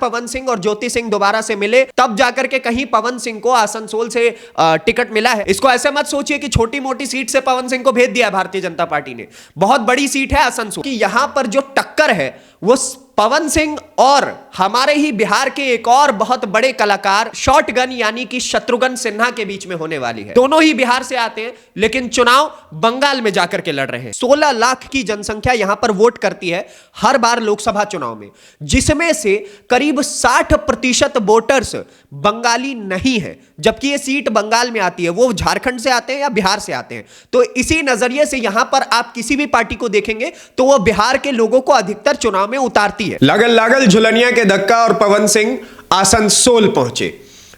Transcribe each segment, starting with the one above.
पवन सिंह और ज्योति सिंह दोबारा से मिले, तब जाकर के कहीं पवन सिंह को आसनसोल से टिकट मिला है। इसको ऐसे मत सोचिए कि छोटी मोटी सीट से पवन सिंह को भेज दिया भारतीय जनता पार्टी ने। बहुत बड़ी सीट है आसनसोल की। यहां पर जो टक्कर है वो पवन सिंह और हमारे ही बिहार के एक और बहुत बड़े कलाकार शॉटगन यानी कि शत्रुघ्न सिन्हा के बीच में होने वाली है। दोनों ही बिहार से आते हैं, लेकिन चुनाव बंगाल में जाकर के लड़ रहे हैं। 16 लाख की जनसंख्या यहां पर वोट करती है हर बार लोकसभा चुनाव में, जिसमें से करीब 60% वोटर्स बंगाली नहीं है। जबकि ये सीट बंगाल में आती है, वो झारखंड से आते हैं या बिहार से आते हैं। तो इसी नजरिए से यहां पर आप किसी भी पार्टी को देखेंगे तो वो बिहार के लोगों को अधिकतर चुनाव में उतारती है। लागल लागल झुलनिया के धक्का और पवन सिंह आसनसोल पहुंचे।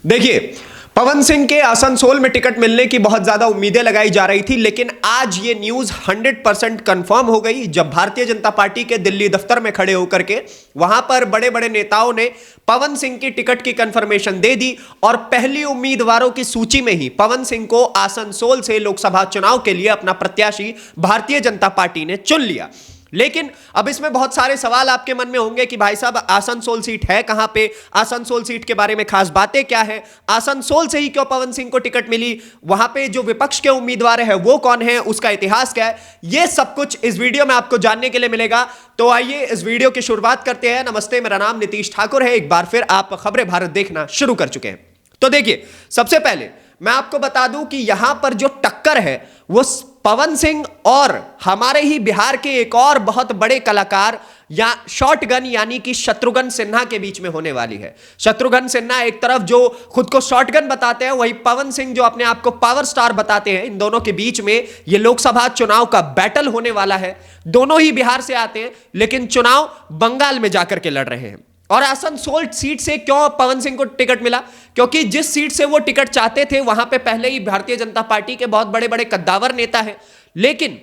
देखिए, पवन सिंह के आसनसोल में टिकट मिलने की बहुत ज्यादा उम्मीदें लगाई जा रही थी, लेकिन आज ये न्यूज 100% कंफर्म हो गई जब भारतीय जनता पार्टी के दिल्ली दफ्तर में खड़े होकर के वहां पर बड़े बड़े नेताओं ने पवन सिंह की टिकट की कंफर्मेशन दे दी और पहली उम्मीदवारों की सूची में ही पवन सिंह को आसनसोल से लोकसभा चुनाव के लिए अपना प्रत्याशी भारतीय जनता पार्टी ने चुन लिया। लेकिन अब इसमें बहुत सारे सवाल आपके मन में होंगे कि भाई साहब, आसनसोल सीट है कहां पे, आसनसोल सीट के बारे में खास बातें क्या है, आसनसोल से ही क्यों पवन सिंह को टिकट मिली, वहां पे जो विपक्ष के उम्मीदवार है वो कौन है, उसका इतिहास क्या है, यह सब कुछ इस वीडियो में आपको जानने के लिए मिलेगा। तो आइए इस वीडियो की शुरुआत करते हैं। नमस्ते, मेरा नाम नीतीश ठाकुर है। एक बार फिर आप खबरें भारत देखना शुरू कर चुके हैं। तो देखिए, सबसे पहले मैं आपको बता दूं कि यहां पर जो टक्कर है वो पवन सिंह और हमारे ही बिहार के एक और बहुत बड़े कलाकार या शॉटगन यानी कि शत्रुघ्न सिन्हा के बीच में होने वाली है। शत्रुघ्न सिन्हा एक तरफ जो खुद को शॉटगन बताते हैं, वही पवन सिंह जो अपने आप को पावर स्टार बताते हैं। इन दोनों के बीच में ये लोकसभा चुनाव का बैटल होने वाला है। दोनों ही बिहार से आते हैं, लेकिन चुनाव बंगाल में जाकर के लड़ रहे हैं। और आसनसोल सीट से क्यों पवन सिंह को टिकट मिला? क्योंकि जिस सीट से वो टिकट चाहते थे वहां पे पहले ही भारतीय जनता पार्टी के बहुत बड़े बड़े कद्दावर नेता हैं। लेकिन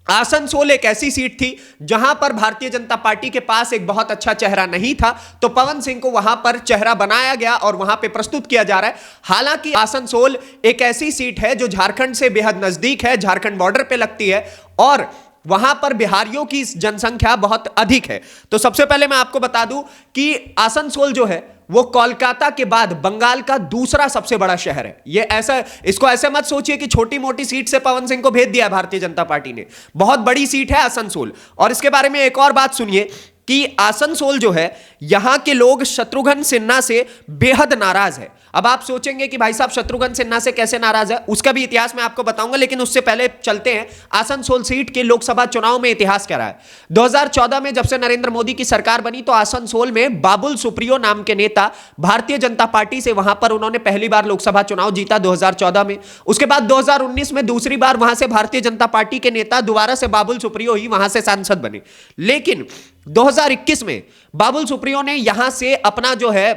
आसनसोल एक ऐसी सीट थी जहां पर भारतीय जनता पार्टी के पास एक बहुत अच्छा चेहरा नहीं था, तो पवन सिंह को वहां पर चेहरा बनाया गया और वहां पे प्रस्तुत किया जा रहा है। हालांकि आसनसोल एक ऐसी सीट है जो झारखंड से बेहद नजदीक है, झारखंड बॉर्डर पे लगती है और वहां पर बिहारियों की जनसंख्या बहुत अधिक है। तो सबसे पहले मैं आपको बता दूं कि आसनसोल जो है वो कोलकाता के बाद बंगाल का दूसरा सबसे बड़ा शहर है। ये ऐसा, इसको ऐसे मत सोचिए कि छोटी मोटी सीट से पवन सिंह को भेज दिया भारतीय जनता पार्टी ने। बहुत बड़ी सीट है आसनसोल। और इसके बारे में एक और बात सुनिए कि आसनसोल जो है, यहां के लोग शत्रुघ्न सिन्हा से बेहद नाराज है। अब आप सोचेंगे कि भाई साहब, शत्रुघ्न सिन्हा से कैसे नाराज है, उसका भी इतिहास मैं आपको बताऊंगा, लेकिन उससे पहले चलते हैं आसनसोल सीट के लोकसभा चुनाव में इतिहास क्या रहा है। 2014 में जब से नरेंद्र मोदी की सरकार बनी तो आसनसोल में बाबुल सुप्रियो नाम के नेता भारतीय जनता पार्टी से वहां पर उन्होंने पहली बार लोकसभा चुनाव जीता 2014 में। उसके बाद 2019 में दूसरी बार वहां से भारतीय जनता पार्टी के नेता दोबारा से बाबुल सुप्रियो ही वहां से सांसद बने। लेकिन 2021 में बाबुल सुप्रियो ने यहां से अपना जो है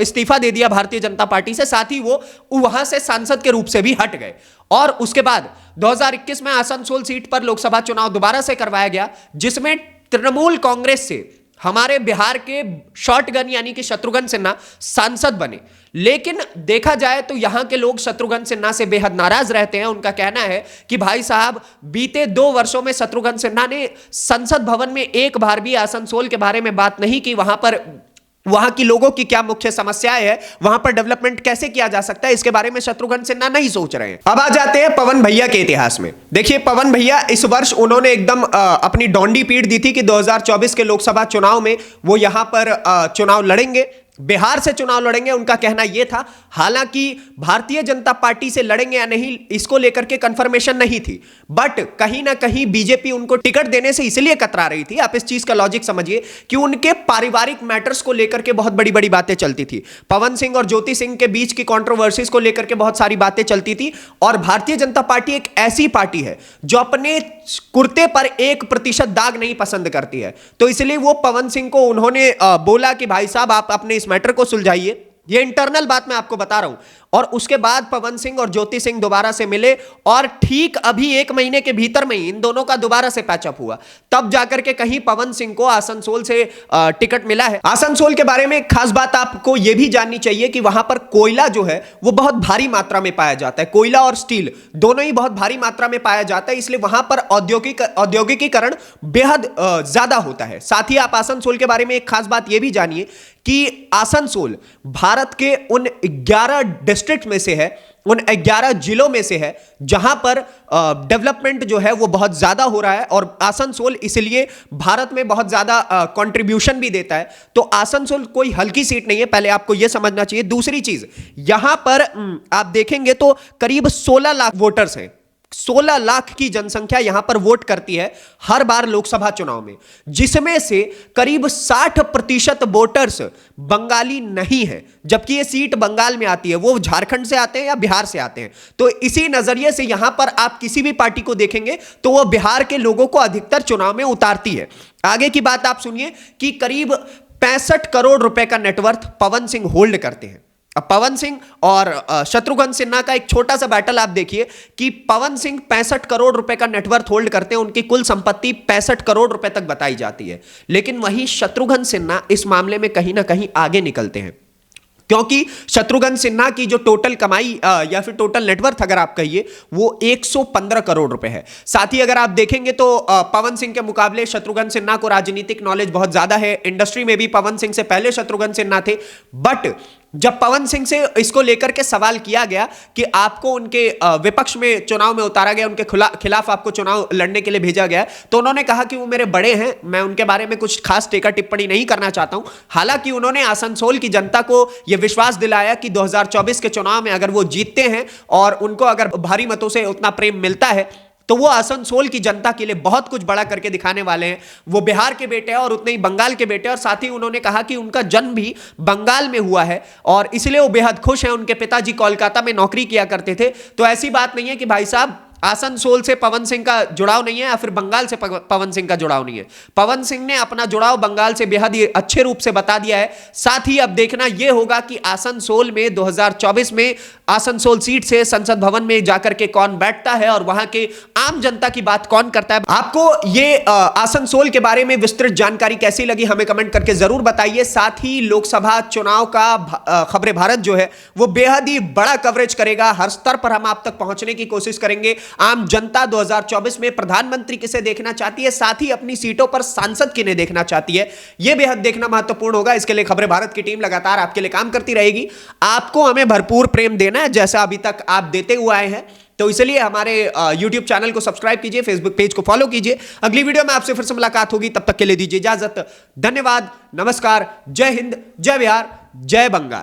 इस्तीफा दे दिया भारतीय जनता पार्टी से, साथ ही वो वहां से सांसद के रूप से भी हट गए। और उसके बाद 2021 में आसनसोल सीट पर लोकसभा चुनाव दोबारा से करवाया गया, जिसमें तृणमूल कांग्रेस से हमारे बिहार के शॉटगन यानी कि शत्रुघ्न सिन्हा सांसद बने। लेकिन देखा जाए तो यहां के लोग शत्रुघ्न सिन्हा से बेहद नाराज रहते हैं। उनका कहना है कि भाई साहब, बीते 2 वर्षों में शत्रुघ्न सिन्हा ने संसद भवन में एक बार भी आसनसोल के बारे में बात नहीं की। वहां की लोगों की क्या मुख्य समस्याएं हैं, वहां पर डेवलपमेंट कैसे किया जा सकता है, इसके बारे में शत्रुघ्न सिन्हा नहीं सोच रहे हैं। अब आ जाते हैं पवन भैया के इतिहास में। देखिए, पवन भैया इस वर्ष उन्होंने एकदम अपनी डोंडी पीट दी थी कि 2024 के लोकसभा चुनाव में वो यहां पर चुनाव लड़ेंगे, बिहार से चुनाव लड़ेंगे। उनका कहना यह था। हालांकि भारतीय जनता पार्टी से लड़ेंगे या नहीं, इसको लेकर के कंफर्मेशन नहीं थी, बट कहीं ना कहीं बीजेपी उनको टिकट देने से इसलिए कतरा रही थी। आप इस चीज का लॉजिक समझिए कि उनके पारिवारिक मैटर्स को लेकर के बहुत बड़ी बड़ी बातें चलती थी। पवन सिंह और ज्योति सिंह के बीच की कंट्रोवर्सीज को लेकर के बहुत सारी बातें चलती थी। और भारतीय जनता पार्टी एक ऐसी पार्टी है जो अपने कुर्ते पर 1% दाग नहीं पसंद करती है। तो इसलिए वो पवन सिंह को उन्होंने बोला कि भाई साहब, आप अपने इस मैटर को सुलझाइए। ये इंटरनल बात मैं आपको बता रहा हूं। और उसके बाद पवन सिंह और ज्योति सिंह दोबारा से मिले और ठीक अभी 1 महीने के भीतर में ही इन दोनों का दोबारा से पैचअप हुआ, तब जाकर के कहीं पवन सिंह को आसनसोल से टिकट मिला है। आसनसोल के बारे में एक खास बात आपको यह भी जाननी चाहिए कि वहां पर कोयला जो है वो बहुत भारी मात्रा में पाया जाता है। कोयला और स्टील दोनों ही बहुत भारी मात्रा में पाया जाता है, इसलिए वहां पर औद्योगिकीकरण बेहद ज्यादा होता है। साथ ही आप आसनसोल के बारे में एक खास बात यह भी जानिए कि आसनसोल भारत के उन 11 डिस्ट्रिक्ट में से है, उन 11 जिलों में से है जहां पर डेवलपमेंट जो है वो बहुत ज्यादा हो रहा है और आसनसोल इसलिए भारत में बहुत ज्यादा कंट्रीब्यूशन भी देता है। तो आसनसोल कोई हल्की सीट नहीं है, पहले आपको यह समझना चाहिए। दूसरी चीज, यहां पर आप देखेंगे तो करीब 16 लाख वोटर्स हैं, 16 लाख की जनसंख्या यहां पर वोट करती है हर बार लोकसभा चुनाव में, जिसमें से करीब 60% वोटर्स बंगाली नहीं है, जबकि ये सीट बंगाल में आती है, वो झारखंड से आते हैं या बिहार से आते हैं। तो इसी नजरिए से यहां पर आप किसी भी पार्टी को देखेंगे तो वो बिहार के लोगों को अधिकतर चुनाव में उतारती है। आगे की बात आप सुनिए कि करीब 65 करोड़ रुपए का नेटवर्थ पवन सिंह होल्ड करते हैं। अब पवन सिंह और शत्रुघ्न सिन्हा का एक छोटा सा बैटल आप देखिए कि पवन सिंह 65 करोड़ रुपए का नेटवर्थ होल्ड करते हैं, उनकी कुल संपत्ति 65 करोड़ रुपए तक बताई जाती है। लेकिन वहीं शत्रुघ्न सिन्हा इस मामले में कहीं ना कहीं आगे निकलते हैं, क्योंकि शत्रुघ्न सिन्हा की जो टोटल कमाई या फिर टोटल नेटवर्थ अगर आप कहिए वो 115 करोड़ रुपए है। साथ ही अगर आप देखेंगे तो पवन सिंह के मुकाबले शत्रुघ्न सिन्हा को राजनीतिक नॉलेज बहुत ज्यादा है, इंडस्ट्री में भी पवन सिंह से पहले शत्रुघ्न सिन्हा थे। बट जब पवन सिंह से इसको लेकर के सवाल किया गया कि आपको उनके विपक्ष में चुनाव में उतारा गया, उनके खिलाफ आपको चुनाव लड़ने के लिए भेजा गया, तो उन्होंने कहा कि वो मेरे बड़े हैं, मैं उनके बारे में कुछ खास टीका टिप्पणी नहीं करना चाहता हूं। हालांकि उन्होंने आसनसोल की जनता को यह विश्वास दिलाया कि 2024 के चुनाव में अगर वो जीतते हैं और उनको अगर भारी मतों से उतना प्रेम मिलता है तो वो आसनसोल की जनता के लिए बहुत कुछ बड़ा करके दिखाने वाले हैं। वो बिहार के बेटे हैं और उतने ही बंगाल के बेटे हैं, और साथ ही उन्होंने कहा कि उनका जन्म भी बंगाल में हुआ है और इसलिए वो बेहद खुश हैं। उनके पिताजी कोलकाता में नौकरी किया करते थे। तो ऐसी बात नहीं है कि भाई साहब आसनसोल से पवन सिंह का जुड़ाव नहीं है या फिर बंगाल से पवन सिंह का जुड़ाव नहीं है। पवन सिंह ने अपना जुड़ाव बंगाल से बेहद ही अच्छे रूप से बता दिया है। साथ ही अब देखना यह होगा कि आसनसोल में 2024 में आसनसोल सीट से संसद भवन में जाकर के कौन बैठता है और वहां के आम जनता की बात कौन करता है। आपको ये आसनसोल के बारे में विस्तृत जानकारी कैसी लगी हमें कमेंट करके जरूर बताइए। साथ ही लोकसभा चुनाव का खबरें भारत जो है वो बेहद ही बड़ा कवरेज करेगा, हर स्तर पर हम आप तक पहुंचने की कोशिश करेंगे। आम जनता 2024 में प्रधानमंत्री किसे देखना चाहती है, साथ ही अपनी सीटों पर सांसद किन्हें देखना चाहती है, यह बेहद देखना महत्वपूर्ण होगा। इसके लिए खबरें भारत की टीम लगातार आपके लिए काम करती रहेगी। आपको हमें भरपूर प्रेम देना है जैसा अभी तक आप देते हुए आए हैं, तो इसलिए हमारे YouTube चैनल को सब्सक्राइब कीजिए, Facebook पेज को फॉलो कीजिए। अगली वीडियो में आपसे फिर से मुलाकात होगी, तब तक के लिए दीजिए इजाजत। धन्यवाद, नमस्कार, जय हिंद, जय बिहार, जय बंगाल।